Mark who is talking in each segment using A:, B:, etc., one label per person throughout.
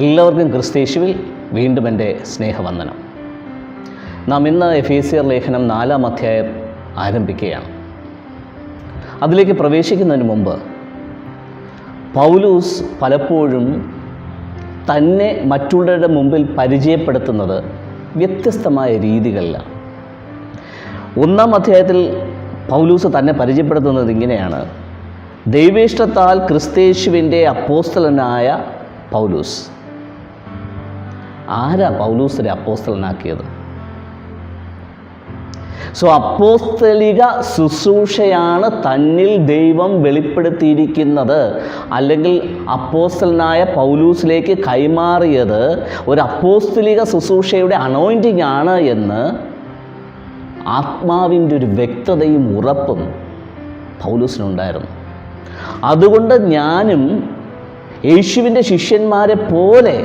A: എല്ലാവർക്കും ക്രിസ്തയേശുവിൽ വീണ്ടും എൻ്റെ സ്നേഹവന്ദനം. നാം ഇന്ന് എഫേസ്യർ ലേഖനം 4-ാം അധ്യായം ആരംഭിക്കുകയാണ്. അതിലേക്ക് പ്രവേശിക്കുന്നതിന് മുമ്പ് പൗലൂസ് പലപ്പോഴും തന്നെ മറ്റുള്ളവരുടെ മുമ്പിൽ പരിചയപ്പെടുത്തുന്നത് വ്യത്യസ്തമായ രീതികളിലാണ്. 1-ാം അധ്യായത്തിൽ പൗലൂസ് തന്നെ പരിചയപ്പെടുത്തുന്നത് ഇങ്ങനെയാണ്: ദൈവേഷ്ടത്താൽ ക്രിസ്തയേശുവിൻ്റെ അപ്പോസ്തലനായ പൗലൂസ്. ആരാ പൗലൂസിനെ അപ്പോസ്തലനാക്കിയത്? അപ്പോസ്തലിക ശുശ്രൂഷയാണ് തന്നിൽ ദൈവം വെളിപ്പെടുത്തിയിരിക്കുന്നത്, അല്ലെങ്കിൽ അപ്പോസ്തലനായ പൗലൂസിലേക്ക് കൈമാറിയത് ഒരു അപ്പോസ്തലിക ശുശ്രൂഷയുടെ അനോയിൻറ്റിംഗ് ആണ് എന്ന് ആത്മാവിൻ്റെ ഒരു വ്യക്തതയും ഉറപ്പും പൗലൂസിനുണ്ടായിരുന്നു. അതുകൊണ്ട് ഞാനും യേശുവിൻ്റെ ശിഷ്യന്മാരെ പോലെ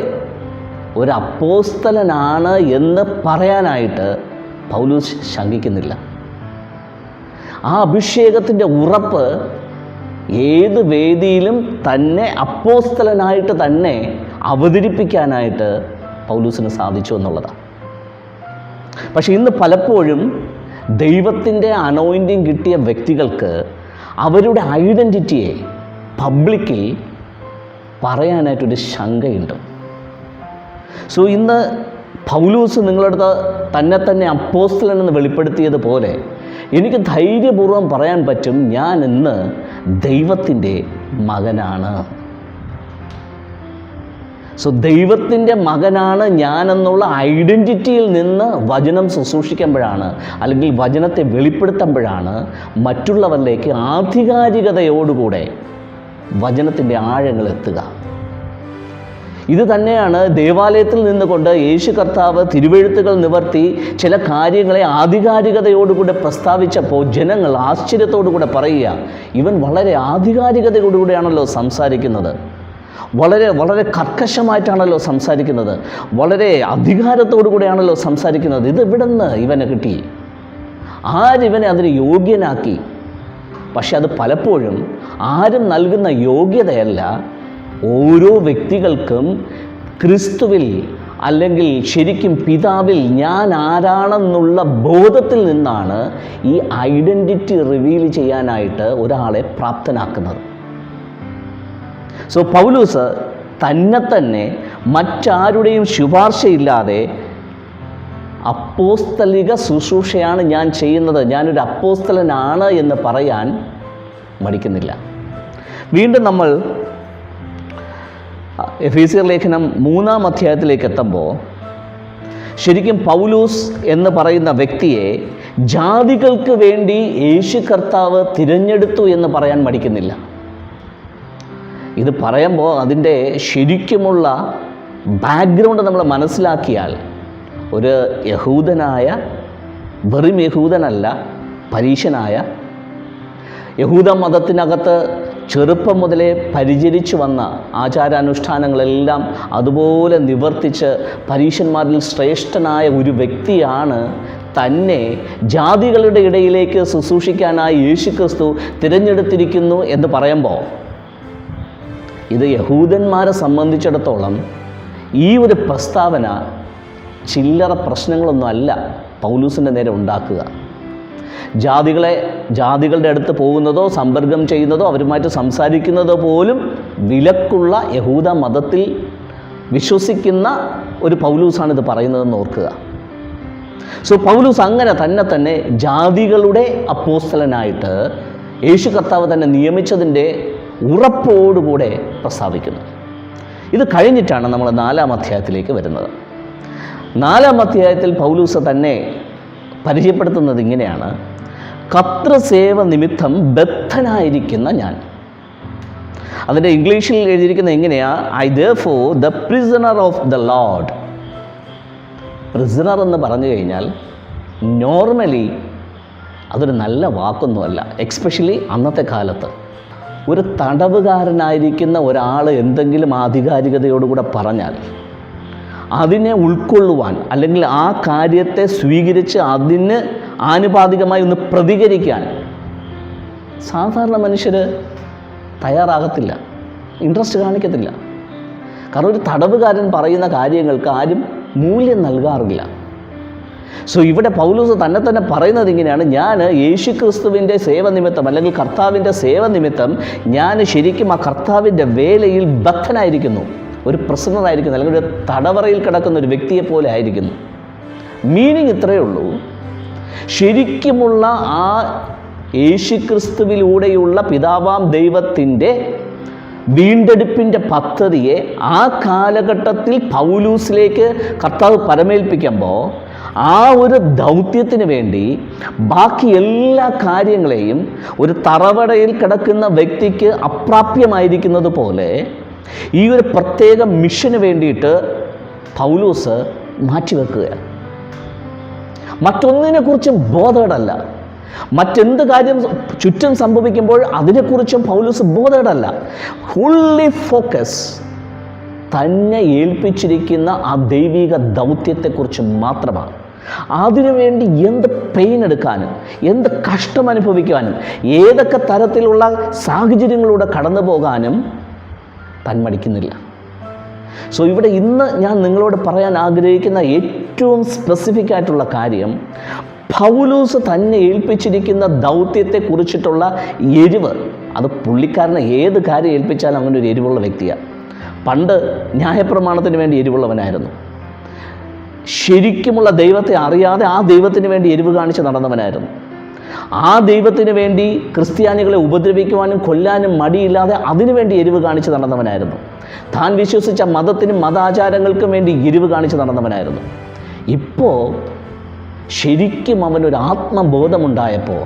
A: ഒരു അപ്പോസ്തലനാണ് എന്ന് പറയാനായിട്ട് പൗലൂസ് ശങ്കിക്കുന്നില്ല. ആ അഭിഷേകത്തിൻ്റെ ഉറപ്പ് ഏത് വേദിയിലും തന്നെ അപ്പോസ്തലനായിട്ട് തന്നെ അവതരിപ്പിക്കാനായിട്ട് പൗലൂസിന് സാധിച്ചു എന്നുള്ളതാണ്. പക്ഷെ ഇന്ന് പലപ്പോഴും ദൈവത്തിൻ്റെ അനോയിൻറ്റിങ് കിട്ടിയ വ്യക്തികൾക്ക് അവരുടെ ഐഡൻറ്റിറ്റിയെ പബ്ലിക്കിൽ പറയാനായിട്ടൊരു ശങ്കയുണ്ട്. ഇന്ന് പൗലൂസ് നിങ്ങളടുത്ത് തന്നെ അപ്പോസ്തലനെന്ന് വെളിപ്പെടുത്തിയതുപോലെ എനിക്ക് ധൈര്യപൂർവ്വം പറയാൻ പറ്റും, ഞാൻ ഇന്ന് ദൈവത്തിൻ്റെ മകനാണ്. ദൈവത്തിൻ്റെ മകനാണ് ഞാനെന്നുള്ള ഐഡൻറ്റിറ്റിയിൽ നിന്ന് വചനം ശുശ്രൂഷിക്കുമ്പോഴാണ്, അല്ലെങ്കിൽ വചനത്തെ വെളിപ്പെടുത്തുമ്പോഴാണ് മറ്റുള്ളവരിലേക്ക് ആധികാരികതയോടുകൂടെ വചനത്തിൻ്റെ ആഴങ്ങൾ എത്തുക. ഇത് തന്നെയാണ് ദേവാലയത്തിൽ നിന്നുകൊണ്ട് യേശു കർത്താവ് തിരുവെഴുത്തുകൾ നിവർത്തി ചില കാര്യങ്ങളെ ആധികാരികതയോടുകൂടെ പ്രസ്താവിച്ചപ്പോൾ ജനങ്ങൾ ആശ്ചര്യത്തോടുകൂടെ പറയുക, ഇവൻ വളരെ ആധികാരികതയോടുകൂടെയാണല്ലോ സംസാരിക്കുന്നത്, വളരെ വളരെ കർക്കശമായിട്ടാണല്ലോ സംസാരിക്കുന്നത്, വളരെ അധികാരത്തോടു കൂടെയാണല്ലോ സംസാരിക്കുന്നത്, ഇത് എവിടെ നിന്ന് ഇവനെ കിട്ടി, ആരിവനെ അതിന് യോഗ്യനാക്കി? പക്ഷെ അത് പലപ്പോഴും ആരും നൽകുന്ന യോഗ്യതയല്ല, ഓരോ വ്യക്തികൾക്കും ക്രിസ്തുവിൽ അല്ലെങ്കിൽ ശരിക്കും പിതാവിൽ ഞാൻ ആരാണെന്നുള്ള ബോധത്തിൽ നിന്നാണ് ഈ ഐഡൻറ്റിറ്റി റിവീൽ ചെയ്യാനായിട്ട് ഒരാളെ പ്രാപ്തനാക്കുന്നത്. പൗലൂസ് തന്നെ മറ്റാരുടെയും ശുപാർശയില്ലാതെ അപ്പോസ്തലിക ശുശ്രൂഷയാണ് ഞാൻ ചെയ്യുന്നത്, ഞാനൊരു അപ്പോസ്തലനാണ് എന്ന് പറയാൻ മടിക്കുന്നില്ല. വീണ്ടും നമ്മൾ എഫേസ്യർ ലേഖനം 3-ാം അധ്യായത്തിലേക്ക് എത്തുമ്പോൾ ശരിക്കും പൗലൂസ് എന്ന് പറയുന്ന വ്യക്തിയെ ജാതികൾക്ക് വേണ്ടി യേശു കർത്താവ് തിരഞ്ഞെടുത്തു എന്ന് പറയാൻ മടിക്കുന്നില്ല. ഇത് പറയുമ്പോൾ അതിൻ്റെ ശരിക്കുമുള്ള ബാക്ക്ഗ്രൗണ്ട് നമ്മൾ മനസ്സിലാക്കിയാൽ, ഒരു യഹൂദനായ, വെറും യഹൂദനല്ല, പരീശനായ, യഹൂദ മതത്തിനകത്ത് ചെറുപ്പം മുതലേ പരിചരിച്ചു വന്ന ആചാരാനുഷ്ഠാനങ്ങളെല്ലാം അതുപോലെ നിവർത്തിച്ച് പരീശന്മാരിൽ ശ്രേഷ്ഠനായ ഒരു വ്യക്തിയാണ് തന്നെ ജാതികളുടെ ഇടയിലേക്ക് ശുശ്രൂഷിക്കാനായി യേശുക്രിസ്തു തിരഞ്ഞെടുത്തിരിക്കുന്നു എന്ന് പറയുമ്പോൾ, ഇത് യഹൂദന്മാരെ സംബന്ധിച്ചിടത്തോളം ഈ ഒരു പ്രസ്താവന ചില്ലറ പ്രശ്നങ്ങളൊന്നും അല്ല പൗലൂസിൻ്റെ നേരെ ഉണ്ടാക്കുക. ജാതികളുടെ അടുത്ത് പോകുന്നതോ സമ്പർക്കം ചെയ്യുന്നതോ അവരുമായിട്ട് സംസാരിക്കുന്നതോ പോലും വിലക്കുള്ള യഹൂദ മതത്തിൽ വിശ്വസിക്കുന്ന ഒരു പൗലൂസാണ് ഇത് പറയുന്നതെന്ന് ഓർക്കുക. പൗലൂസ് അങ്ങനെ തന്നെ ജാതികളുടെ അപ്പോസ്തലനായിട്ട് യേശു കർത്താവ് തന്നെ നിയമിച്ചതിൻ്റെ ഉറപ്പോടുകൂടെ പ്രസ്താവിക്കുന്നു. ഇത് കഴിഞ്ഞിട്ടാണ് നമ്മൾ 4-ാം അധ്യായത്തിലേക്ക് വരുന്നത്. 4-ാം അധ്യായത്തിൽ പൗലൂസ് തന്നെ പരിചയപ്പെടുത്തുന്നത് ഇങ്ങനെയാണ്: കർത്തൃസേവ നിമിത്തം ബദ്ധനായിരിക്കുന്ന ഞാൻ. അതിൻ്റെ ഇംഗ്ലീഷിൽ എഴുതിയിരിക്കുന്നത് എങ്ങനെയാ? I therefore the prisoner of the Lord. Prisoner എന്ന് പറഞ്ഞു കഴിഞ്ഞാൽ നോർമലി അതൊരു നല്ല വാക്കൊന്നുമല്ല. എക്സ്പെഷ്യലി അന്നത്തെ കാലത്ത് ഒരു തടവുകാരനായിരിക്കുന്ന ഒരാൾ എന്തെങ്കിലും ആധികാരികതയോടുകൂടെ പറഞ്ഞാൽ അതിനെ ഉൾക്കൊള്ളുവാൻ, അല്ലെങ്കിൽ ആ കാര്യത്തെ സ്വീകരിച്ച് അതിന് ആനുപാതികമായി ഒന്ന് പ്രതികരിക്കാൻ സാധാരണ മനുഷ്യർ തയ്യാറാകത്തില്ല, ഇൻട്രസ്റ്റ് കാണിക്കത്തില്ല. കാരണം ഒരു തടവുകാരൻ പറയുന്ന കാര്യങ്ങൾക്ക് ആരും മൂല്യം നൽകാറില്ല. സോ ഇവിടെ പൗലോസ് തന്നെ പറയുന്നത് ഇങ്ങനെയാണ്, ഞാൻ യേശുക്രിസ്തുവിൻ്റെ സേവനിമിത്തം അല്ലെങ്കിൽ കർത്താവിൻ്റെ സേവനിമിത്തം ഞാൻ ശരിക്കും ആ കർത്താവിൻ്റെ വേലയിൽ ബദ്ധനായിരിക്കുന്നു, ഒരു പ്രസന്നനായിരിക്കുന്നു, അല്ലെങ്കിൽ ഒരു തടവറയിൽ കിടക്കുന്ന ഒരു വ്യക്തിയെ പോലെ ആയിരിക്കുന്നു. മീനിങ് ഇത്രയേ ഉള്ളൂ, ശരിക്കുമുള്ള ആ യേശുക്രിസ്തുവിലൂടെയുള്ള പിതാവാം ദൈവത്തിൻ്റെ വീണ്ടെടുപ്പിൻ്റെ പദ്ധതിയെ ആ കാലഘട്ടത്തിൽ പൗലൂസിലേക്ക് കർത്താവ് പരമേൽപ്പിക്കുമ്പോൾ ആ ഒരു ദൗത്യത്തിന് വേണ്ടി ബാക്കി എല്ലാ കാര്യങ്ങളെയും ഒരു തറവടയിൽ കിടക്കുന്ന വ്യക്തിക്ക് അപ്രാപ്യമായിരിക്കുന്നത് പോലെ ഈ ഒരു പ്രത്യേക മിഷന് വേണ്ടിയിട്ട് പൗലൂസ് മാറ്റിവെക്കുകയാണ്. മറ്റൊന്നിനെക്കുറിച്ചും ബോധേഡല്ല, മറ്റെന്ത് കാര്യം ചുറ്റും സംഭവിക്കുമ്പോൾ അതിനെക്കുറിച്ചും പൗലോസ് ബോധേഡല്ല. ഫുള്ളി ഫോക്കസ് തന്നെ ഏൽപ്പിച്ചിരിക്കുന്ന ആ ദൈവിക ദൗത്യത്തെക്കുറിച്ച് മാത്രമാണ്. അതിനുവേണ്ടി എന്ത് പെയിൻ എടുക്കാനും എന്ത് കഷ്ടം അനുഭവിക്കാനും ഏതൊക്കെ തരത്തിലുള്ള സാഹചര്യങ്ങളിലൂടെ കടന്നു പോകാനും താൻ മടിക്കുന്നില്ല. സോ ഇവിടെ ഇന്ന് ഞാൻ നിങ്ങളോട് പറയാൻ ആഗ്രഹിക്കുന്ന ഏറ്റവും സ്പെസിഫിക് ആയിട്ടുള്ള കാര്യം, പൗലോസ് തന്നെ ഏൽപ്പിച്ചിരിക്കുന്ന ദൗത്യത്തെക്കുറിച്ചിട്ടുള്ള എരിവ്. അത് പുള്ളിക്കാരനെ ഏത് കാര്യം ഏൽപ്പിച്ചാലും അങ്ങനെ ഒരു എരിവുള്ള വ്യക്തിയാണ്. പണ്ട് ന്യായപ്രമാണത്തിന് വേണ്ടി എരിവുള്ളവനായിരുന്നു. ശരിക്കുമുള്ള ദൈവത്തെ അറിയാതെ ആ ദൈവത്തിന് വേണ്ടി എരിവ് കാണിച്ച് നടന്നവനായിരുന്നു. ആ ദൈവത്തിന് വേണ്ടി ക്രിസ്ത്യാനികളെ ഉപദ്രവിക്കുവാനും കൊല്ലാനും മടിയില്ലാതെ അതിനുവേണ്ടി എരിവ് കാണിച്ച് നടന്നവനായിരുന്നു. താൻ വിശ്വസിച്ച മതത്തിനും മതാചാരങ്ങൾക്കും വേണ്ടി എരിവ് കാണിച്ച് നടന്നവനായിരുന്നു. ഇപ്പോൾ ശരിക്കും അവനൊരു ആത്മബോധമുണ്ടായപ്പോൾ,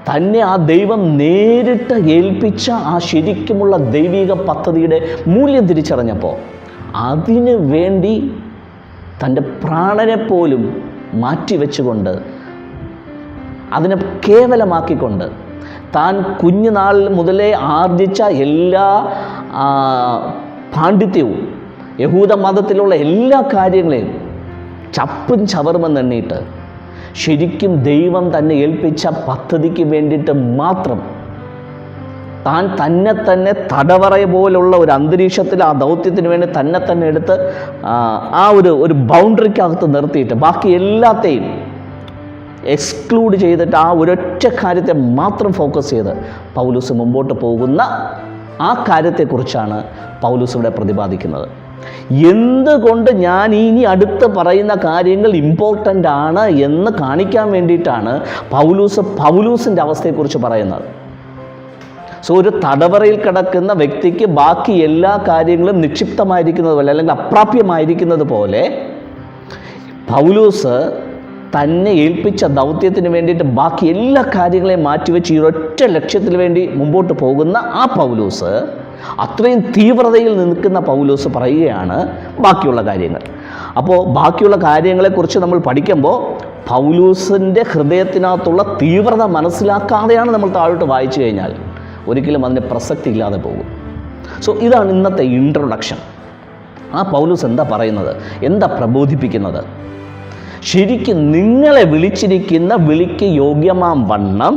A: തന്നെ ആ ദൈവം നേരിട്ട് ഏൽപ്പിച്ച ആ ശരിക്കുമുള്ള ദൈവിക പദ്ധതിയുടെ മൂല്യം തിരിച്ചറിഞ്ഞപ്പോൾ അതിനു വേണ്ടി തൻ്റെ പ്രാണനെപ്പോലും മാറ്റിവെച്ചുകൊണ്ട്, അതിനെ കേവലമാക്കിക്കൊണ്ട്, താൻ കുഞ്ഞുനാൾ മുതലേ ആർജിച്ച എല്ലാ പാണ്ഡിത്യവും യഹൂദ മതത്തിലുള്ള എല്ലാ കാര്യങ്ങളെയും ചപ്പും ചവറുമെന്നെണ്ണീട്ട് ശരിക്കും ദൈവം തന്നെ ഏൽപ്പിച്ച പദ്ധതിക്ക് വേണ്ടിയിട്ട് മാത്രം താൻ തന്നെ തടവറ പോലുള്ള ഒരു അന്തരീക്ഷത്തിൽ ആ ദൗത്യത്തിന് വേണ്ടി തന്നെ എടുത്ത് ആ ഒരു ബൗണ്ടറിക്കകത്ത് നിർത്തിയിട്ട് ബാക്കി എല്ലാത്തെയും എക്സ്ക്ലൂഡ് ചെയ്തിട്ട് ആ ഒരൊറ്റ കാര്യത്തെ മാത്രം ഫോക്കസ് ചെയ്ത് പൗലോസ് മുമ്പോട്ട് പോകുന്ന ആ കാര്യത്തെക്കുറിച്ചാണ് പൗലോസ് ഇവിടെ പ്രതിപാദിക്കുന്നത്. എന്തുകൊണ്ട് ഞാൻ ഇനി അടുത്ത് പറയുന്ന കാര്യങ്ങൾ ഇമ്പോർട്ടൻ്റ് ആണ് എന്ന് കാണിക്കാൻ വേണ്ടിയിട്ടാണ് പൗലൂസിൻ്റെ അവസ്ഥയെക്കുറിച്ച് പറയുന്നത്. സോ ഒരു തടവറയിൽ കിടക്കുന്ന വ്യക്തിക്ക് ബാക്കി എല്ലാ കാര്യങ്ങളും നിക്ഷിപ്തമായിരിക്കുന്നത് പോലെ അല്ലെങ്കിൽ അപ്രാപ്യമായിരിക്കുന്നത് പോലെ പൗലൂസ് തന്നെ ഏൽപ്പിച്ച ദൗത്യത്തിന് വേണ്ടിയിട്ട് ബാക്കി എല്ലാ കാര്യങ്ങളെയും മാറ്റിവെച്ച് ഈ ഒറ്റ ലക്ഷ്യത്തിന് വേണ്ടി മുമ്പോട്ട് പോകുന്ന ആ പൗലൂസ്, അത്രയും തീവ്രതയിൽ നിൽക്കുന്ന പൗലൂസ് പറയുകയാണ് ബാക്കിയുള്ള കാര്യങ്ങൾ. അപ്പോൾ ബാക്കിയുള്ള കാര്യങ്ങളെക്കുറിച്ച് നമ്മൾ പഠിക്കുമ്പോൾ പൗലൂസിൻ്റെ ഹൃദയത്തിനകത്തുള്ള തീവ്രത മനസ്സിലാക്കാതെയാണ് നമ്മൾ താഴോട്ട് വായിച്ചു കഴിഞ്ഞാൽ ഒരിക്കലും അതിന് പ്രസക്തി ഇല്ലാതെ പോകും. സോ ഇതാണ് ഇന്നത്തെ ഇൻട്രൊഡക്ഷൻ. ആ പൗലൂസ് എന്താ പറയുന്നത്, എന്താ പ്രബോധിപ്പിക്കുന്നത്? ശരിക്കും നിങ്ങളെ വിളിച്ചിരിക്കുന്ന വിളിക്ക് യോഗ്യമാം വണ്ണം,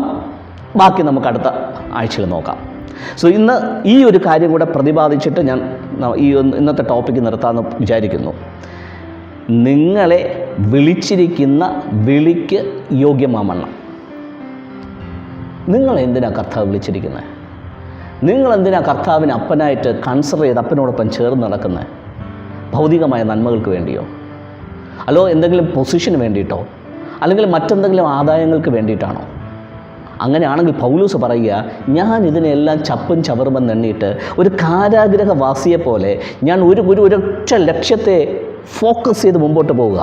A: ബാക്കി നമുക്ക് അടുത്ത ആഴ്ചയിൽ നോക്കാം. സോ ഇന്ന് ഈ ഒരു കാര്യം കൂടെ പ്രതിപാദിച്ചിട്ട് ഞാൻ ഈ ഇന്നത്തെ ടോപ്പിക്ക് നിർത്താമെന്ന് വിചാരിക്കുന്നു. നിങ്ങളെ വിളിച്ചിരിക്കുന്ന വിളിക്ക് യോഗ്യമാം വണ്ണം. നിങ്ങളെന്തിനാണ് കർത്താവ് വിളിച്ചിരിക്കുന്നത്? നിങ്ങളെന്തിനാണ് കർത്താവിനെ അപ്പനായിട്ട് കൺസിഡർ ചെയ്ത് അപ്പനോടൊപ്പം ചേർന്ന് നടക്കുന്നത്? ഭൗതികമായ നന്മകൾക്ക് വേണ്ടിയോ, അല്ലോ എന്തെങ്കിലും പൊസിഷന് വേണ്ടിയിട്ടോ, അല്ലെങ്കിൽ മറ്റെന്തെങ്കിലും ആദായങ്ങൾക്ക് വേണ്ടിയിട്ടാണോ? അങ്ങനെയാണെങ്കിൽ പൗലൂസ് പറയുക, ഞാൻ ഇതിനെല്ലാം ചപ്പും ചവറുമെന്ന് എണ്ണിയിട്ട് ഒരു കാരാഗ്രഹവാസിയെപ്പോലെ ഞാൻ ഒരൊറ്റ ലക്ഷ്യത്തെ ഫോക്കസ് ചെയ്ത് മുമ്പോട്ട് പോവുക.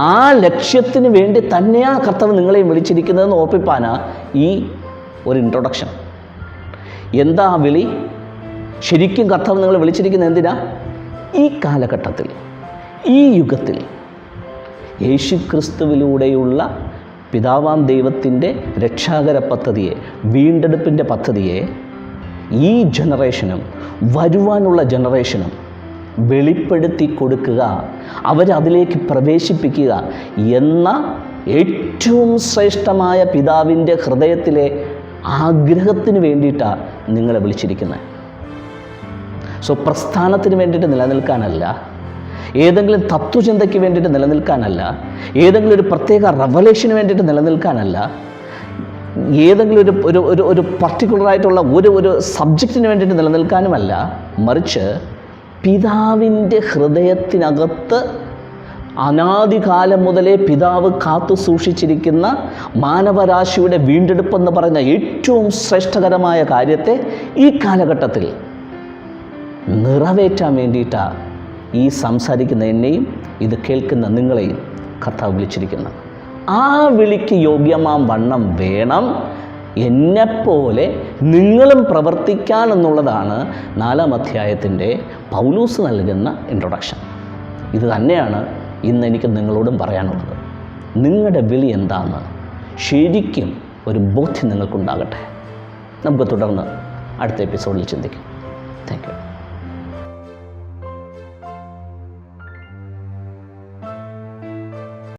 A: ആ ലക്ഷ്യത്തിന് വേണ്ടി തന്നെയാണ് കർത്താവ് നിങ്ങളെയും വിളിച്ചിരിക്കുന്നതെന്ന് ഓർപ്പിപ്പാനാ ഈ ഒരു ഇൻട്രൊഡക്ഷൻ. എന്താ ആ വിളി? ശരിക്കും കർത്താവ് നിങ്ങളെ വിളിച്ചിരിക്കുന്നത് എന്തിനാ? ഈ കാലഘട്ടത്തിൽ, ഈ യുഗത്തിൽ യേശുക്രിസ്തുവിലൂടെയുള്ള പിതാവാം ദൈവത്തിൻ്റെ രക്ഷാകര പദ്ധതിയെ, വീണ്ടെടുപ്പിൻ്റെ പദ്ധതിയെ ഈ ജനറേഷനും വരുവാനുള്ള ജനറേഷനും വെളിപ്പെടുത്തി കൊടുക്കുക, അവരതിലേക്ക് പ്രവേശിപ്പിക്കുക എന്ന ഏറ്റവും ശ്രേഷ്ഠമായ പിതാവിൻ്റെ ഹൃദയത്തിലെ ആഗ്രഹത്തിന് വേണ്ടിയിട്ടാണ് നിങ്ങളെ വിളിച്ചിരിക്കുന്നത്. സോ പ്രസ്ഥാനത്തിന് വേണ്ടിയിട്ട് നിലനിൽക്കാനല്ല, ഏതെങ്കിലും തത്വചിന്തയ്ക്ക് വേണ്ടിയിട്ട് നിലനിൽക്കാനല്ല, ഏതെങ്കിലും ഒരു പ്രത്യേക റെവലേഷന് വേണ്ടിയിട്ട് നിലനിൽക്കാനല്ല, ഏതെങ്കിലും ഒരു പർട്ടിക്കുലറായിട്ടുള്ള ഒരു സബ്ജക്റ്റിന് വേണ്ടിയിട്ട് നിലനിൽക്കാനുമല്ല, മറിച്ച് പിതാവിൻ്റെ ഹൃദയത്തിനകത്ത് അനാദികാലം മുതലേ പിതാവ് കാത്തു സൂക്ഷിച്ചിരിക്കുന്ന മാനവരാശിയുടെ വീണ്ടെടുപ്പെന്ന് പറയുന്ന ഏറ്റവും ശ്രേഷ്ഠകരമായ കാര്യത്തെ ഈ കാലഘട്ടത്തിൽ നിറവേറ്റാൻ വേണ്ടിയിട്ടാണ് ഈ സംസാരിക്കുന്ന എന്നെയും ഇത് കേൾക്കുന്ന നിങ്ങളെയും കർത്താവ് വിളിച്ചിരിക്കുന്നത്. ആ വിളിക്ക് യോഗ്യമാം വണ്ണം വേണം എന്നെപ്പോലെ നിങ്ങളും പ്രവർത്തിക്കാനെന്നുള്ളതാണ് 4-ാം അധ്യായത്തിൻ്റെ പൗലോസ് നൽകുന്ന ഇൻട്രൊഡക്ഷൻ. ഇത് തന്നെയാണ് ഇന്ന് എനിക്ക് നിങ്ങളോടും പറയാനുള്ളത്. നിങ്ങളുടെ വിളി എന്താണെന്ന് ശരിക്കും ഒരു ബോധ്യം നിങ്ങൾക്കുണ്ടാകട്ടെ. നമുക്ക് തുടർന്ന് അടുത്ത എപ്പിസോഡിൽ ചിന്തിക്കാം. Thank you.